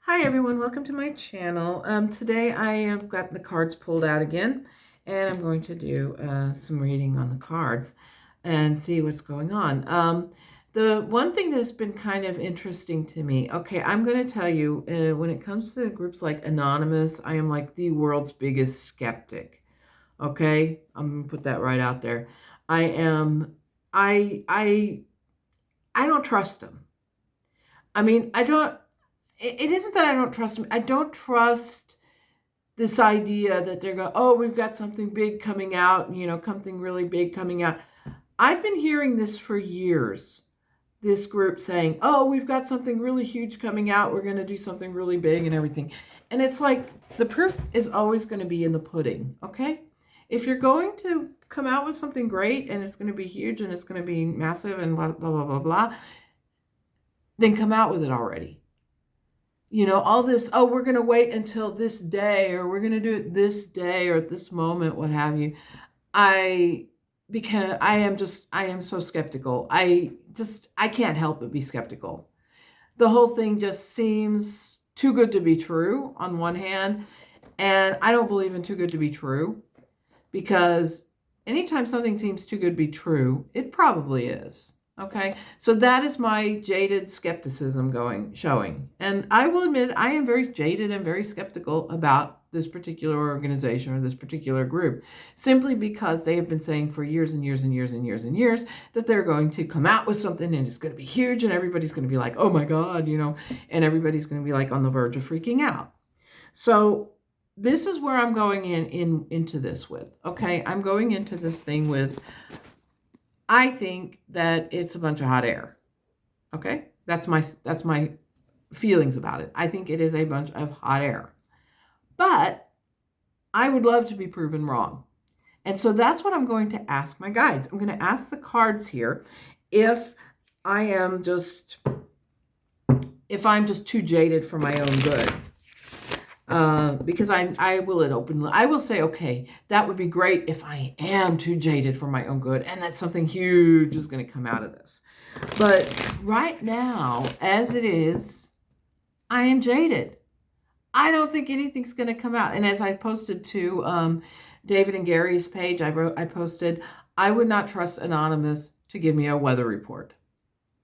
Hi everyone, welcome to my channel. Today I have got the cards pulled out again, and I'm going to do some reading on the cards and see what's going on. The one thing that's been kind of interesting to me, okay, I'm going to tell you, when it comes to groups like Anonymous, I am like the world's biggest skeptic. Okay, I'm going to put that right out there. I am, I don't trust them. I mean, I don't. It isn't that I don't trust them. I don't trust this idea that they're going, oh, we've got something big coming out, something really big coming out. I've been hearing this for years, this group saying, oh, we've got something really huge coming out. We're going to do something really big and everything. And it's like the proof is always going to be in the pudding, okay? If you're going to come out with something great and it's going to be huge and it's going to be massive and blah, blah, blah, blah, blah, then come out with it already. All this, oh, we're going to wait until this day, or we're going to do it this day or at this moment, what have you. Because I am so skeptical. I can't help but be skeptical. The whole thing just seems too good to be true on one hand. And I don't believe in too good to be true, because anytime something seems too good to be true, it probably is. Okay, so that is my jaded skepticism showing. And I will admit, I am very jaded and very skeptical about this particular organization or this particular group, simply because they have been saying for years and years and years and years and years that they're going to come out with something and it's going to be huge and everybody's going to be like, oh my God, and everybody's going to be like on the verge of freaking out. So this is where I'm going into this with. Okay, I'm going into this thing with, I think that it's a bunch of hot air. Okay? That's my feelings about it. I think it is a bunch of hot air. But I would love to be proven wrong. And so that's what I'm going to ask my guides. I'm going to ask the cards here if I'm just too jaded for my own good. Because I will say, okay, that would be great if I am too jaded for my own good and that something huge is going to come out of this. But right now, as it is, I am jaded. I don't think anything's going to come out. And as I posted to David and Gary's page, I posted, I would not trust Anonymous to give me a weather report.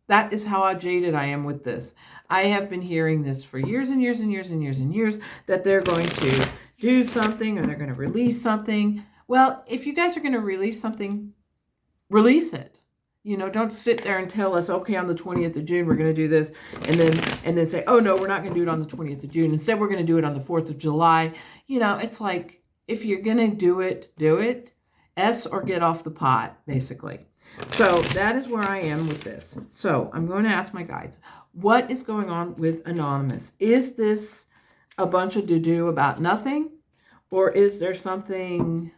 That is how jaded I am with this. I have been hearing this for years and years and years and years and years, that they're going to do something or they're going to release something. Well, if you guys are going to release something, release it. Don't sit there and tell us, okay, on the 20th of June, we're going to do this. And then say, oh no, we're not going to do it on the 20th of June. Instead, we're going to do it on the 4th of July. It's like, if you're going to do it, S or get off the pot, basically. So that is where I am with this. So I'm going to ask my guides, what is going on with Anonymous? Is this a bunch of doo-doo about nothing? Or is there something,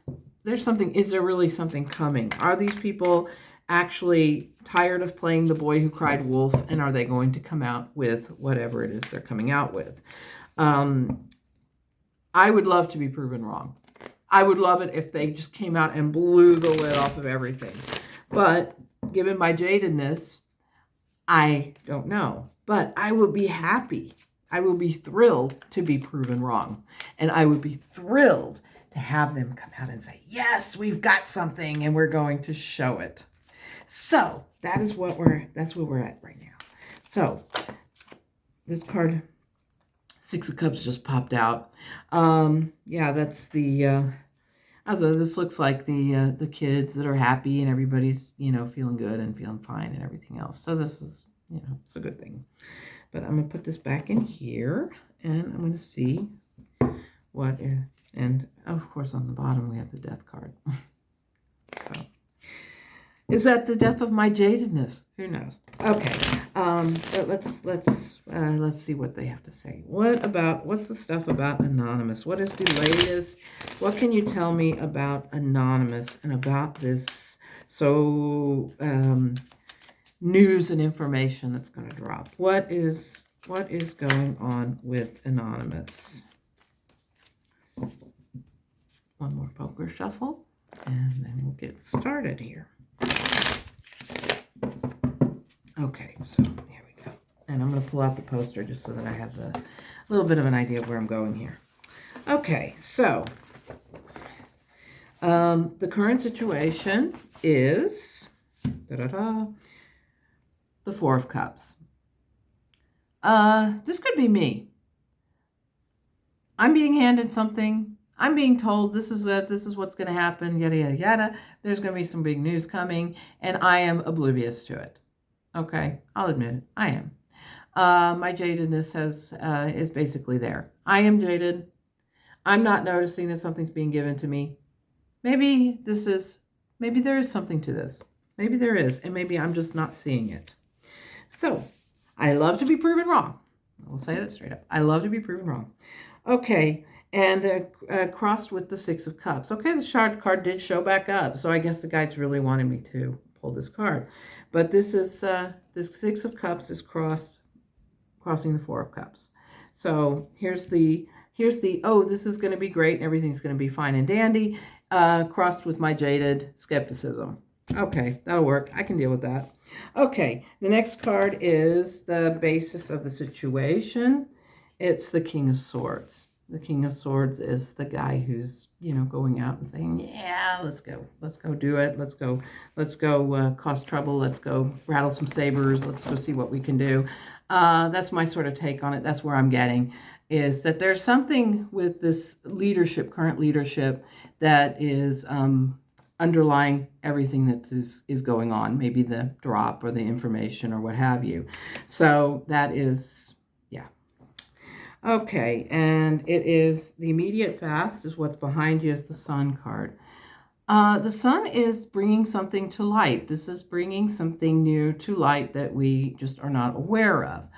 is there really something coming? Are these people actually tired of playing the boy who cried wolf, and are they going to come out with whatever it is they're coming out with? I would love to be proven wrong. I would love it if they just came out and blew the lid off of everything. But given my jadedness, I don't know. But I will be happy. I will be thrilled to be proven wrong. And I would be thrilled to have them come out and say, yes, we've got something and we're going to show it. So that's where we're at right now. So this card, Six of Cups, just popped out. Yeah, that's the... So this looks like the kids that are happy and everybody's, feeling good and feeling fine and everything else. So this is, it's a good thing. But I'm going to put this back in here and I'm going to see what is, and of course on the bottom we have the Death card. So is that the death of my jadedness? Who knows? Okay. But let's see what they have to say. What's the stuff about Anonymous? What is the latest? What can you tell me about Anonymous and about this news and information that's going to drop? What is going on with Anonymous? One more poker shuffle and then we'll get started here. Okay, so here we go. And I'm going to pull out the poster just so that I have a little bit of an idea of where I'm going here. Okay, so the current situation is the Four of Cups. This could be me. I'm being handed something. I'm being told this is what's going to happen, yada, yada, yada. There's going to be some big news coming, and I am oblivious to it. Okay, I'll admit it. I am. My jadedness is basically there. I am jaded. I'm not noticing that something's being given to me. Maybe there is something to this. Maybe there is, and maybe I'm just not seeing it. So, I love to be proven wrong. I'll say that straight up. I love to be proven wrong. Okay, and crossed with the Six of Cups. Okay, the shard card did show back up, so I guess the guides really wanted me to pull this card. But this is, the Six of Cups is crossing the Four of Cups. So here's the, oh, this is going to be great, and everything's going to be fine and dandy, crossed with my jaded skepticism. Okay, that'll work. I can deal with that. Okay, the next card is the basis of the situation. It's the King of Swords. The King of Swords is the guy who's, going out and saying, yeah, let's go do it. Let's go cause trouble. Let's go rattle some sabers. Let's go see what we can do. That's my sort of take on it. That's where I'm getting, is that there's something with this leadership, current leadership, that is underlying everything that is going on, maybe the drop or the information or what have you. So that is, yeah. Okay, and it is the immediate fast is what's behind you is the Sun card. The Sun is bringing something to light. This is bringing something new to light that we just are not aware of.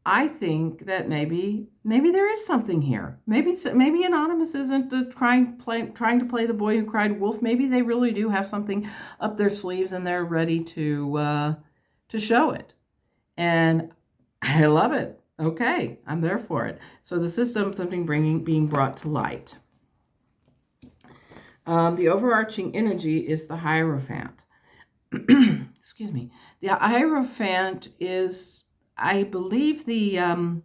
I think that maybe there is something here. Maybe Anonymous isn't trying to play the boy who cried wolf. Maybe they really do have something up their sleeves and they're ready to show it. And I love it. Okay, I'm there for it. So the system, something being brought to light. The overarching energy is the Hierophant. Excuse me. The Hierophant is, I believe, the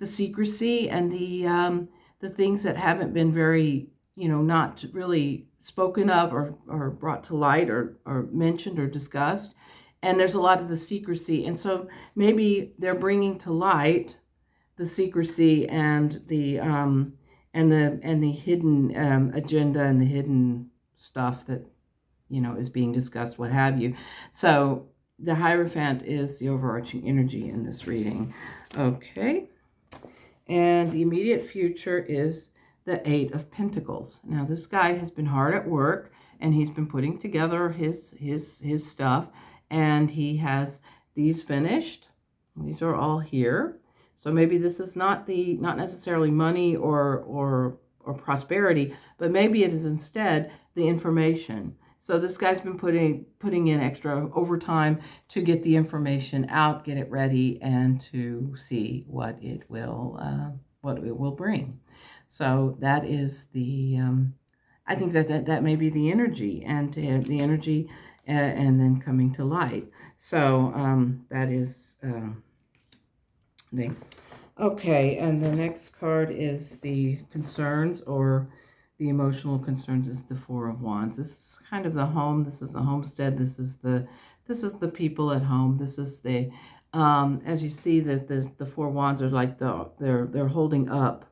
secrecy and the things that haven't been very, not really spoken of or brought to light or mentioned or discussed. And there's a lot of the secrecy. And so maybe they're bringing to light the secrecy and the hidden agenda and the hidden stuff that, is being discussed, what have you. So the Hierophant is the overarching energy in this reading. Okay. And the immediate future is the Eight of Pentacles. Now, this guy has been hard at work, and he's been putting together his stuff. And he has these finished. These are all here. So maybe this is not necessarily money or prosperity, but maybe it is instead the information. So this guy's been putting in extra overtime to get the information out, get it ready, and to see what it will bring. So that is the. I think that may be the energy, and the energy. And then coming to light. So that is the okay. And the next card is the concerns or the emotional concerns. Is the Four of Wands. This is kind of the home. This is the homestead. This is the people at home. This is the as you see that the Four Wands are like they're holding up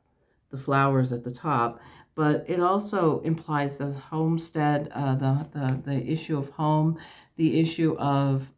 the flowers at the top. But it also implies the homestead, the issue of home, the issue of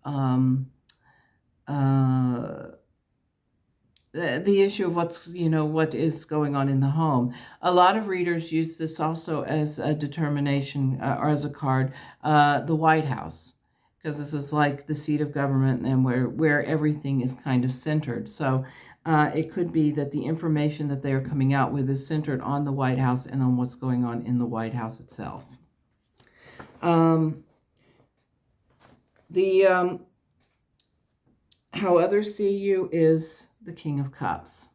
the issue of what is going on in the home. A lot of readers use this also as a determination or as a card, the White House, because this is like the seat of government and where everything is kind of centered. So it could be that the information that they are coming out with is centered on the White House and on what's going on in the White House itself. How others see you is the King of Cups.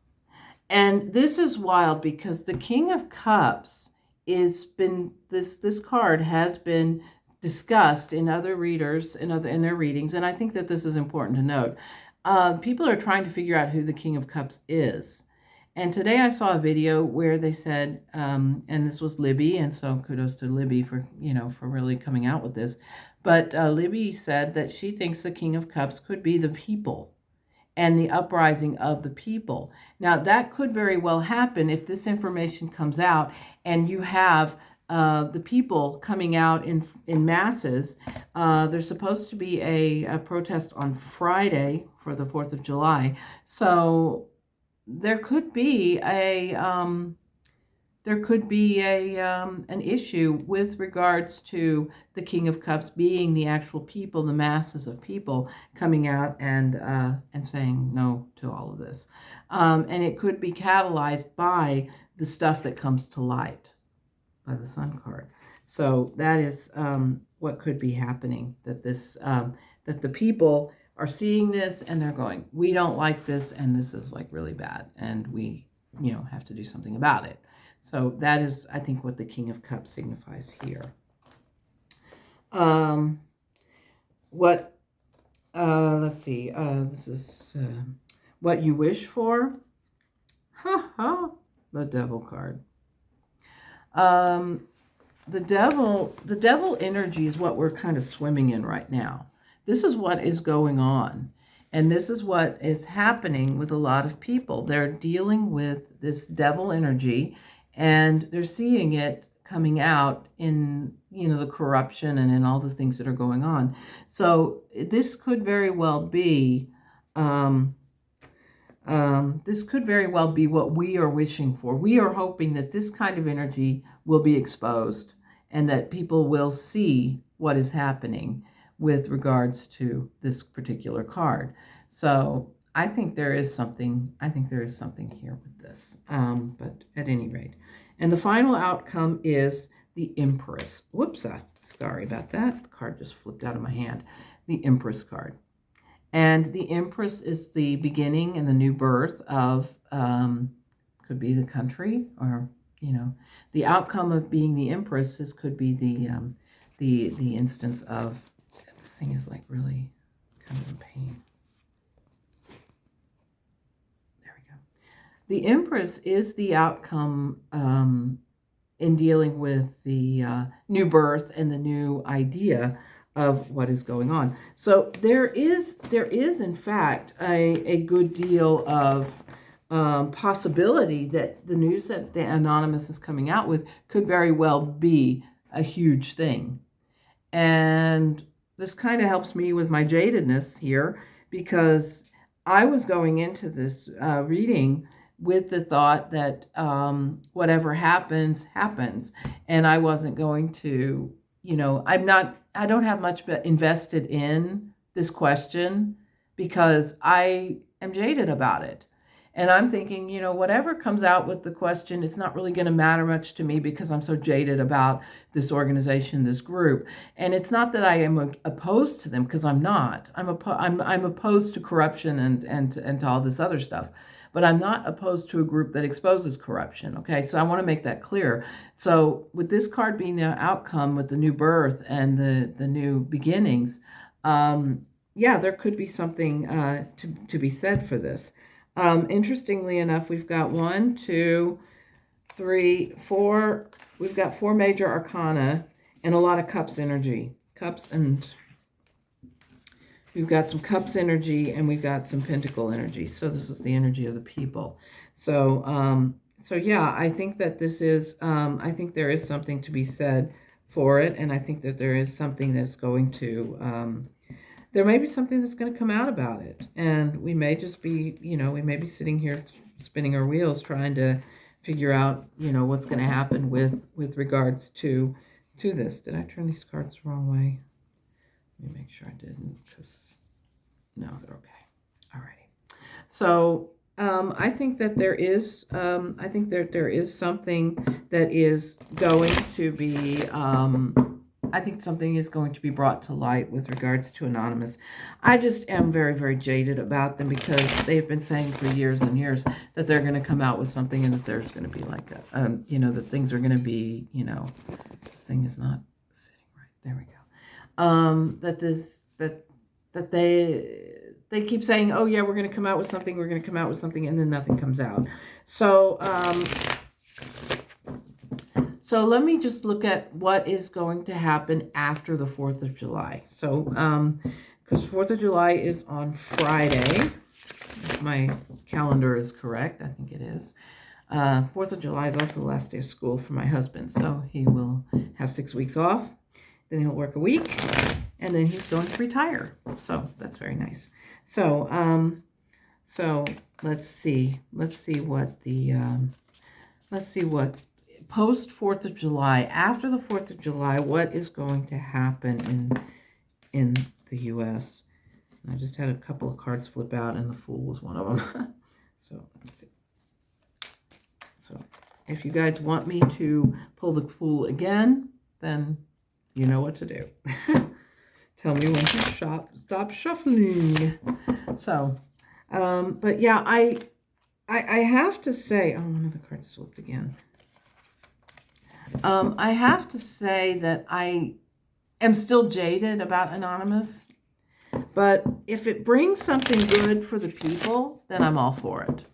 And this is wild because the King of Cups this card has been discussed in other readers in their readings, and I think that this is important to note. people are trying to figure out who the King of Cups is. And today I saw a video where they said, and this was Libby, and so kudos to Libby for, for really coming out with this. But Libby said that she thinks the King of Cups could be the people and the uprising of the people. Now, that could very well happen if this information comes out and you have the people coming out in masses. There's supposed to be a protest on Friday for the 4th of July. So there could be an issue with regards to the King of Cups being the actual people, the masses of people coming out and saying no to all of this, and it could be catalyzed by the stuff that comes to light by the Sun card. So that is what could be happening. That that the people are seeing this and they're going, we don't like this, and this is like really bad, and we have to do something about it. So that is, I think, what the King of Cups signifies here. Let's see, this is what you wish for. The Devil card. The devil energy is what we're kind of swimming in right now. This is what is going on. And this is what is happening with a lot of people. They're dealing with this devil energy, and they're seeing it coming out in, the corruption and in all the things that are going on. So this could very well be, this could very well be what we are wishing for. We are hoping that this kind of energy will be exposed and that people will see what is happening with regards to this particular card. So I think there is something here with this. But at any rate. And the final outcome is the Empress. Whoops, sorry about that. The card just flipped out of my hand. The Empress card. And the Empress is the beginning and the new birth of, could be the country, or, the outcome of being the Empress could be the instance of, this thing is like really kind of in pain. There we go. The Empress is the outcome in dealing with the new birth and the new idea of what is going on. So there is in fact a good deal of possibility that the news that the Anonymous is coming out with could very well be a huge thing. And this kind of helps me with my jadedness here, because I was going into this reading with the thought that whatever happens, happens. And I wasn't going to, I don't have much invested in this question because I am jaded about it. And I'm thinking, whatever comes out with the question, it's not really going to matter much to me because I'm so jaded about this organization, this group. And it's not that I am opposed to them, because I'm not. I'm opposed to corruption and to all this other stuff. But I'm not opposed to a group that exposes corruption, okay? So I want to make that clear. So with this card being the outcome with the new birth and the new beginnings, yeah, there could be something to be said for this. Interestingly enough, we've got 1, 2, 3, 4. We've got 4 major arcana and a lot of cups energy. Cups, and we've got some cups energy, and we've got some pentacle energy. So this is the energy of the people. So, yeah, I think that this is, I think there is something to be said for it. And I think that there is something that's going to, there may be something that's going to come out about it. And we may just be, we may be sitting here spinning our wheels trying to figure out, what's going to happen with regards to this. Did I turn these cards the wrong way? Let me make sure I didn't, because no, they're okay. All righty. So I think that there is, there is something that is going to be, I think something is going to be brought to light with regards to Anonymous. I just am very, very jaded about them, because they've been saying for years and years that they're going to come out with something, and that there's going to be like a, that things are going to be, this thing is not sitting right. There we go. they keep saying, oh yeah, we're going to come out with something, we're going to come out with something, and then nothing comes out. So, so let me just look at what is going to happen after the 4th of July. So, because 4th of July is on Friday, if my calendar is correct, I think it is. 4th of July is also the last day of school for my husband, so he will have 6 weeks off. Then he'll work a week, and then he's going to retire. So that's very nice. So, so let's see what the post 4th of July, after the 4th of July, what is going to happen in the U.S. I just had a couple of cards flip out, and the Fool was one of them. So let's see. So if you guys want me to pull the Fool again, then you know what to do. Tell me when to stop shuffling. So, but yeah, I have to say, oh, one of the cards slipped again. I have to say that I am still jaded about Anonymous, but if it brings something good for the people, then I'm all for it.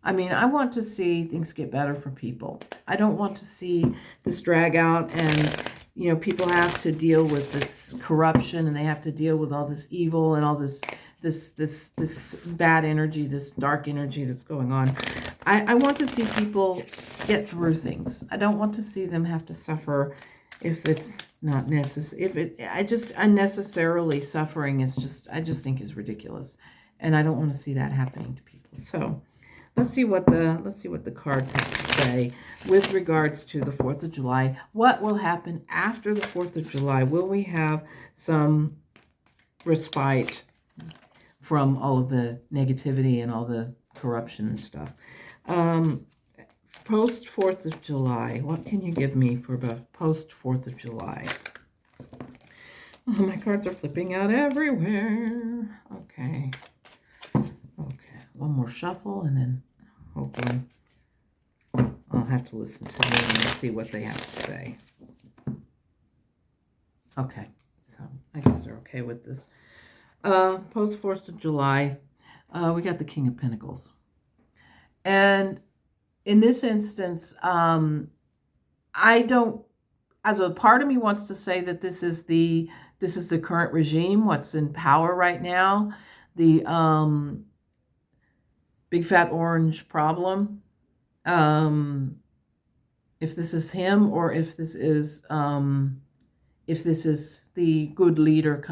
I mean, I want to see things get better for people. I don't want to see this drag out and, you know, people have to deal with this corruption and they have to deal with all this evil and all this bad energy, this dark energy that's going on. I want to see people get through things. I don't want to see them have to suffer if it's not necessary. Unnecessarily suffering is just, I just think is ridiculous. And I don't want to see that happening to people. So let's see what the cards have to say with regards to the 4th of July. What will happen after the 4th of July? Will we have some respite from all of the negativity and all the corruption and stuff? Post 4th of July. What can you give me for about post 4th of July? Oh, my cards are flipping out everywhere. Okay. One more shuffle, and then hopefully I'll have to listen to them and see what they have to say. Okay, so I guess they're okay with this. Post 4th of July, we got the King of Pentacles. And in this instance, I don't, as a part of me wants to say that this is the current regime, what's in power right now, the big fat orange problem. If this is him or if this is the good leader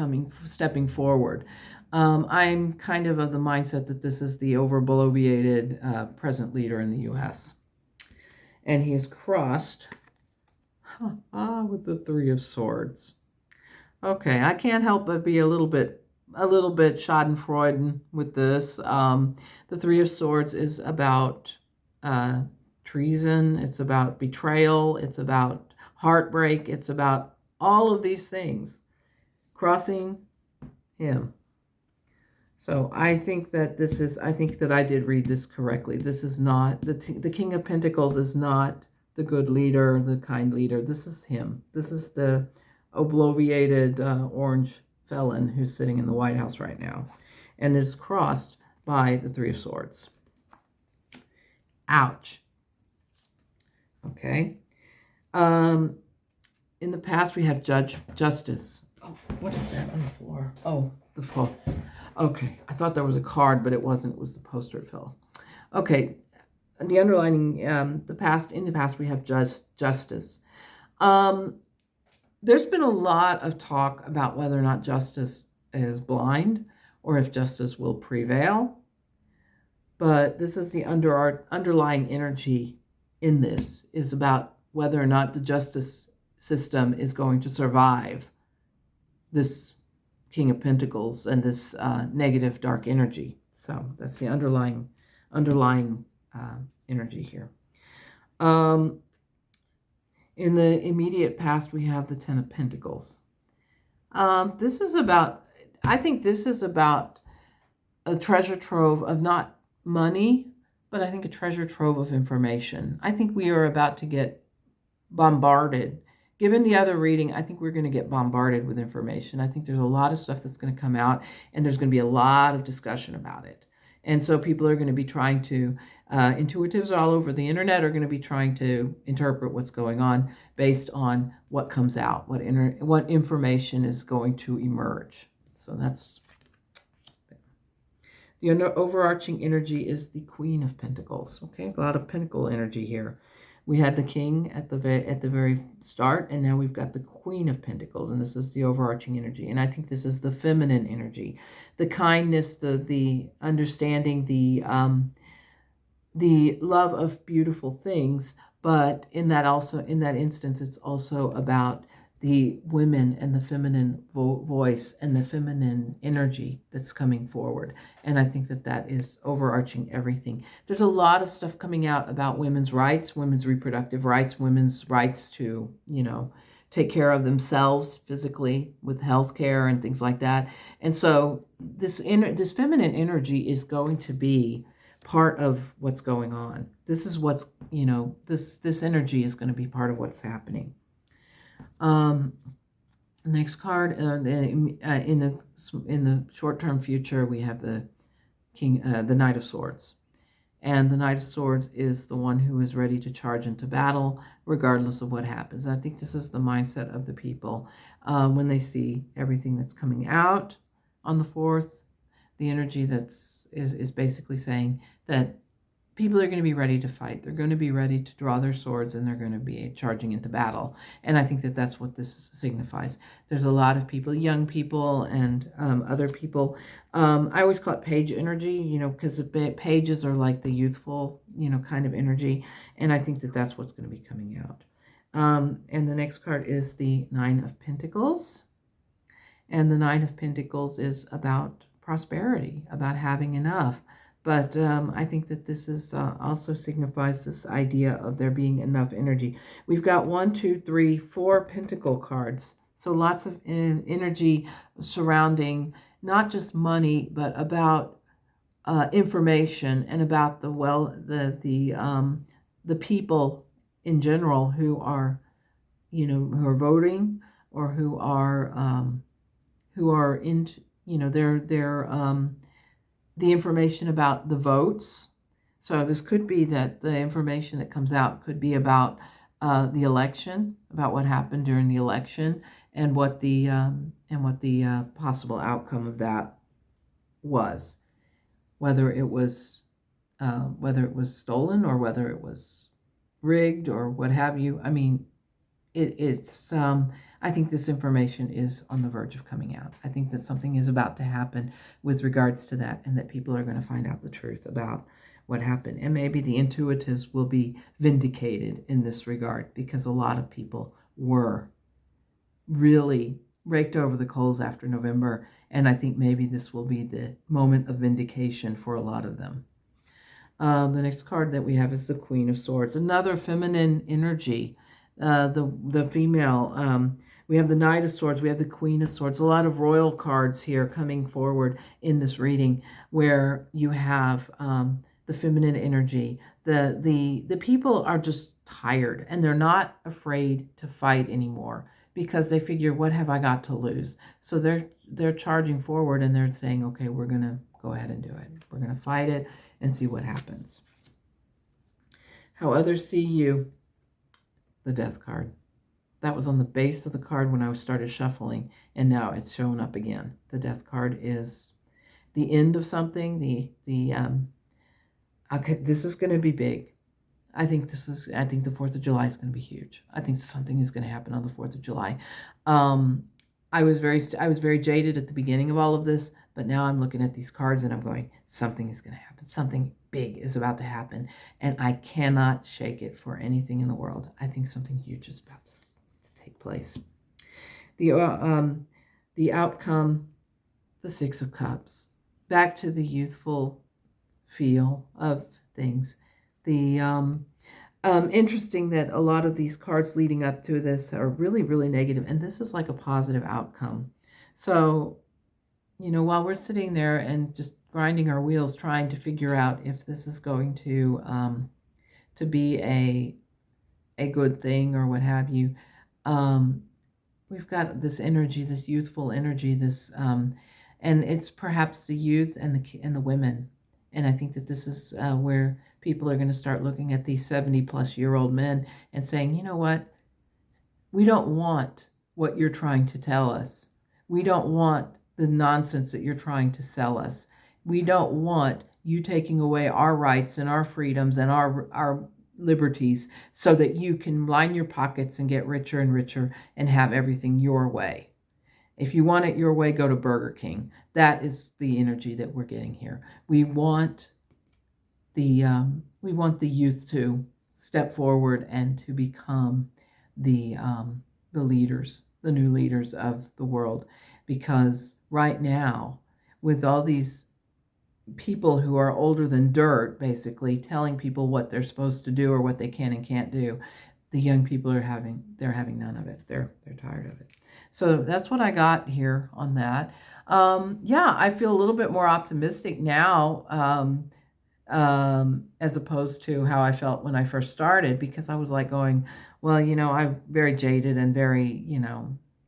stepping forward. I'm kind of the mindset that this is the over-bloviated present leader in the U.S. And he is crossed with the Three of Swords. Okay, I can't help but be a little bit schadenfreude with this. The Three of Swords is about treason. It's about betrayal. It's about heartbreak. It's about all of these things crossing him. So I think that I did read this correctly. This is not, the King of Pentacles is not the good leader, the kind leader. This is him. This is the obloviated orange felon who's sitting in the White House right now and is crossed by the Three of Swords. Ouch. Okay. In the past, we have Justice. Oh, what is that on the floor? Oh, the floor. Okay, I thought there was a card, but it wasn't. It was the poster it fell. Okay, the underlining, in the past, we have Justice. There's been a lot of talk about whether or not Justice is blind or if Justice will prevail. But this is the underlying energy in this, is about whether or not the justice system is going to survive this King of Pentacles and this negative dark energy. So that's the underlying energy here. In the immediate past, we have the Ten of Pentacles. I think this is about a treasure trove of not money, but I think a treasure trove of information. I think we are about to get bombarded, given the other reading, I think we're going to get bombarded with information. I think there's a lot of stuff that's going to come out, and there's going to be a lot of discussion about it. And so people are going to be trying to, intuitives all over the internet are going to be trying to interpret what's going on based on what comes out, what information is going to emerge. So that's the overarching energy is the Queen of Pentacles. Okay, a lot of Pentacle energy here. We had the King at the very start, and now we've got the Queen of Pentacles, and this is the overarching energy. And I think this is the feminine energy, the kindness, the understanding, the love of beautiful things. But in that instance, it's also about the women and the feminine voice and the feminine energy that's coming forward. And I think that is overarching everything. There's a lot of stuff coming out about women's rights, women's reproductive rights, women's rights to, take care of themselves physically with health care and things like that. And so this feminine energy is going to be part of what's going on. This is what's, this energy is going to be part of what's happening. Next card, in the short-term future, we have the the Knight of Swords. And the Knight of Swords is the one who is ready to charge into battle, regardless of what happens. I think this is the mindset of the people when they see everything that's coming out on the 4th. The energy is basically saying that people are going to be ready to fight. They're going to be ready to draw their swords, and they're going to be charging into battle. And I think that's what this signifies. There's a lot of people, young people and other people. I always call it page energy, because the pages are like the youthful, kind of energy. And I think that's what's going to be coming out. And the next card is the Nine of Pentacles. And the Nine of Pentacles is about prosperity, about having enough. But I think that this is also signifies this idea of there being enough energy. We've got 1, 2, 3, 4 Pentacle cards. So lots of energy surrounding not just money, but about information and about the people in general who are, who are voting or who are into, they're the information about the votes. So this could be that the information that comes out could be about the election, about what happened during the election, and what the possible outcome of that was, whether it was stolen or whether it was rigged or what have you. I mean, it's I think this information is on the verge of coming out. I think that something is about to happen with regards to that, and that people are going to find out the truth about what happened. And maybe the intuitives will be vindicated in this regard, because a lot of people were really raked over the coals after November. And I think maybe this will be the moment of vindication for a lot of them. The next card that we have is the Queen of Swords, another feminine energy. The female, we have the Knight of Swords, we have the Queen of Swords, a lot of royal cards here coming forward in this reading, where you have the feminine energy. The people are just tired, and they're not afraid to fight anymore, because they figure, what have I got to lose? So they're charging forward, and they're saying, okay, we're going to go ahead and do it. We're going to fight it and see what happens. How others see you. The Death card. That was on the base of the card when I started shuffling, and now it's showing up again. The Death card is the end of something. Okay, this is going to be big. I think the 4th of July is going to be huge. I think something is going to happen on the 4th of July. I was very jaded at the beginning of all of this, but now I'm looking at these cards and I'm going, something is going to happen. Something big is about to happen, and I cannot shake it for anything in the world. I think something huge is about to take place. The outcome, the Six of Cups, back to the youthful feel of things. The interesting that a lot of these cards leading up to this are really, really negative, and this is like a positive outcome. So, while we're sitting there and just grinding our wheels trying to figure out if this is going to be a good thing or what have you, we've got this energy, this youthful energy, and it's perhaps the youth and the women. And I think that this is where people are going to start looking at these 70-plus-year-old men and saying, you know what? We don't want what you're trying to tell us. We don't want the nonsense that you're trying to sell us. We don't want you taking away our rights and our freedoms and our liberties so that you can line your pockets and get richer and richer and have everything your way. If you want it your way, go to Burger King. That is the energy that we're getting here. We want the youth to step forward and to become the leaders, the new leaders of the world, because right now, with all these people who are older than dirt, basically telling people what they're supposed to do or what they can and can't do, the young people they're having none of it. They're tired of it. So that's what I got here on that. Yeah, I feel a little bit more optimistic now, as opposed to how I felt when I first started, because I was like going, well, I'm very jaded and very,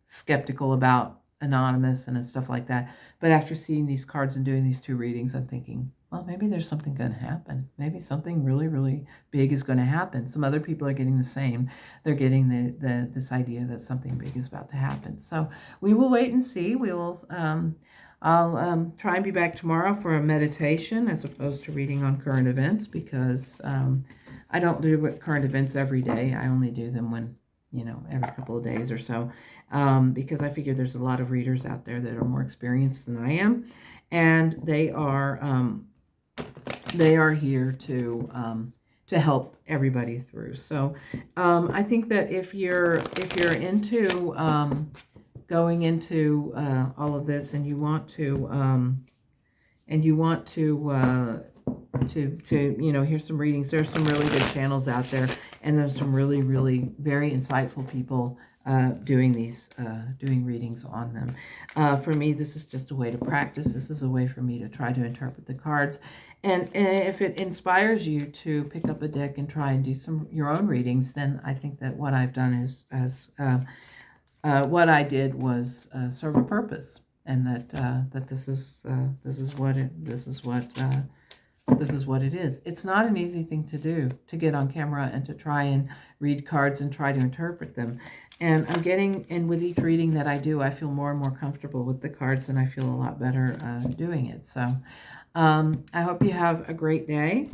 skeptical about Anonymous and stuff like that. But after seeing these cards and doing these 2 readings, I'm thinking, well, maybe there's something going to happen. Maybe something really, really big is going to happen. Some other people are getting the same. They're getting this idea that something big is about to happen. So we will wait and see. We will. I'll try and be back tomorrow for a meditation as opposed to reading on current events, because I don't do current events every day. I only do them when, every couple of days or so, because I figure there's a lot of readers out there that are more experienced than I am, and they are here to help everybody through. So I think that if you're into going into all of this, and you want to hear some readings, there's some really good channels out there, and there's some really, really very insightful people doing readings on them. For me, this is just a way to practice. This is a way for me to try to interpret the cards, and if it inspires you to pick up a deck and try and do your own readings, then I think that what I've done is what I did was serve a purpose, and that this is what it is. It's not an easy thing to do, to get on camera and to try and read cards and try to interpret them. And and with each reading that I do, I feel more and more comfortable with the cards, and I feel a lot better doing it. So I hope you have a great day.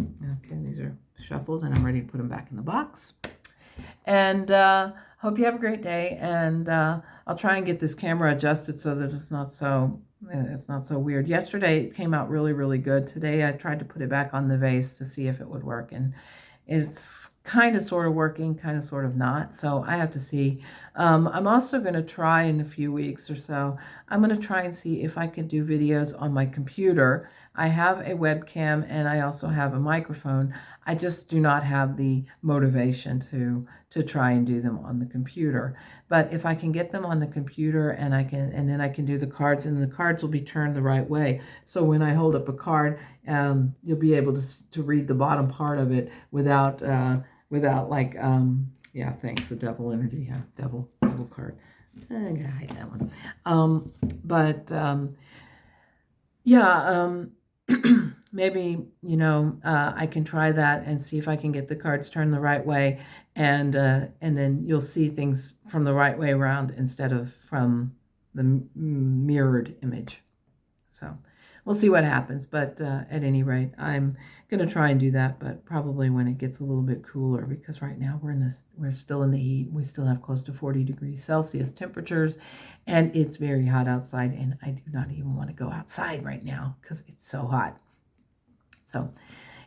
Okay, these are shuffled, and I'm ready to put them back in the box. And hope you have a great day, and I'll try and get this camera adjusted so that it's not so weird. Yesterday it came out really, really good. Today I tried to put it back on the vase to see if it would work, and it's kind of sort of working, kind of sort of not. So I have to see. I'm also going to try in a few weeks or so, I'm going to try and see if I can do videos on my computer. I have a webcam and I also have a microphone. I just do not have the motivation to try and do them on the computer. But if I can get them on the computer, and then I can do the cards, and the cards will be turned the right way. So when I hold up a card, you'll be able to read the bottom part of it without like, yeah, thanks, the devil energy. Yeah, devil card. I'm gonna hide that one. Maybe, I can try that and see if I can get the cards turned the right way, and then you'll see things from the right way around instead of from the mirrored image. So we'll see what happens, but at any rate, I'm going to try and do that, but probably when it gets a little bit cooler, because right now we're still in the heat. We still have close to 40 degrees Celsius temperatures, and it's very hot outside, and I do not even want to go outside right now because it's so hot. So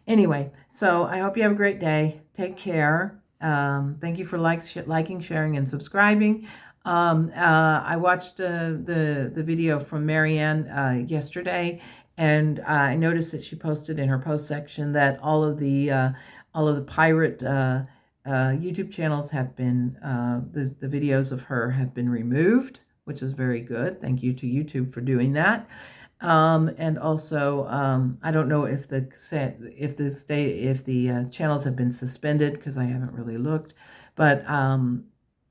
anyway, so I hope you have a great day. Take care. Thank you for liking, sharing, and subscribing. I watched the video from Marianne yesterday, and I noticed that she posted in her post section that all of the pirate YouTube channels have been the videos of her have been removed, which is very good. Thank you to YouTube for doing that. And also, I don't know if the channels have been suspended, because I haven't really looked, but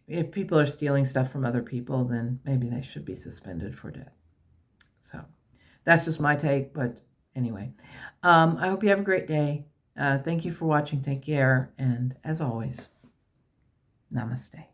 if people are stealing stuff from other people, then maybe they should be suspended for debt. So that's just my take. But anyway, I hope you have a great day. Thank you for watching. Take care. And as always, namaste.